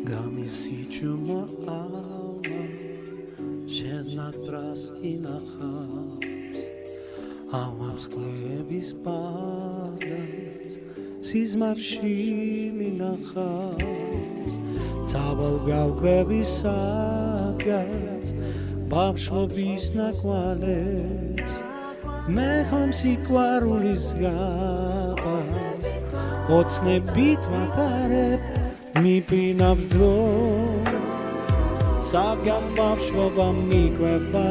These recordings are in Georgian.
გამისიჩუმა ამა შენად ბრას ინახავს ავამს კლების პარდას სიზმარში მინახავს ცაბალ გავკვების ადგას ბავშვობის ნაკვალებს მე ხომ სიყვარულის გაბას ოცნებით ვატარებ მიფრინავს დრო სადღაც ბავშვობა მიყვება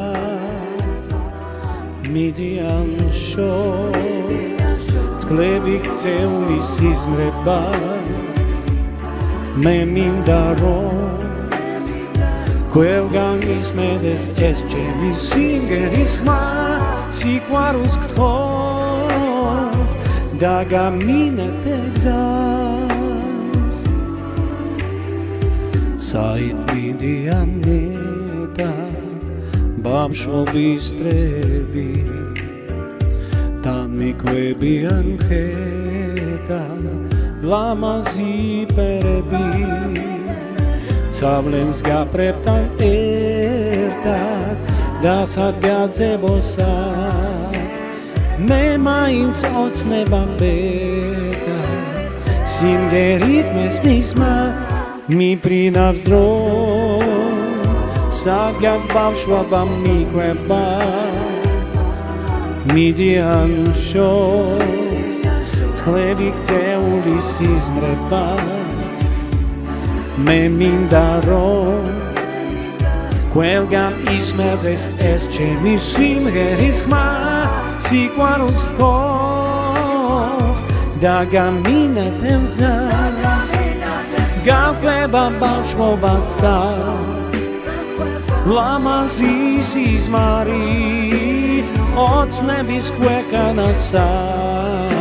მიდიან შორს წყლები გწეული სიზმრება მე მინდა რომ ყველგან ისმედეს ეს ჩემი სიმღერის ხმა სიყვარულს გთხოვ და გამინათე გზას საით მიდიან ნეტა ბავშვობის დრები თან მიკვებიან მხედა ლამაზი პერები ცავლენს გაპრებთან ერთად დასადგაძებოსად მე მაინც ოცნებამ ბედა სიმღერით მესმისმა მიფრინავს დრო სადღაც ბავშვობა მიყვება მიდიან შორს წყლები გწეული სიზმრებად მე მინდა რომ ყველგან ისმევდეს ეს ჩემი სიმღერის ხმა სიყვარულს გთხოვ და გამინათე გზას გავკვება ბავშვობაც და ლამაზი სიზმარი ოცნების ქვეყანასად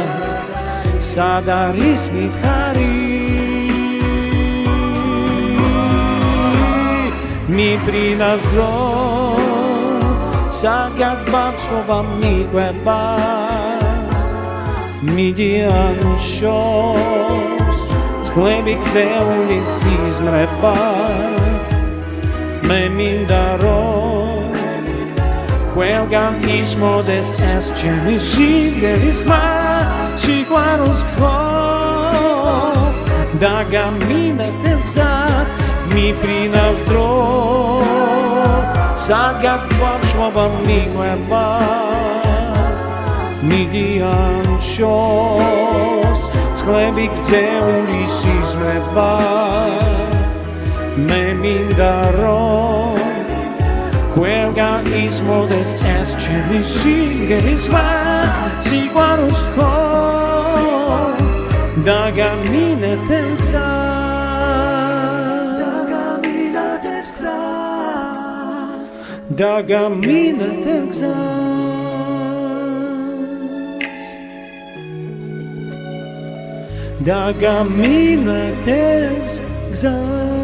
სად არის მითხარი მიფრინავს დრო სადღაც ბავშვობა მიყვება მიდიან შორს წყლები გწეული სიზმრებად მე მინდა რომ ყველგან ისმოდეს ეს ჩემი სიმღერის ხმა სიყვარულს გთხოვ და გამინათე გზას მიფრინავს დრო სადღაც ბავშვობა მიყვება მიდიან შორს წყლები გწეული სიზმრებად მე მინდა რომ ყველგან ისმოდეს ეს ჩემი სიმღერის ხმა სიყვარულს გთხოვ და გამინათე და გამინათე გზას და გამინათე გზას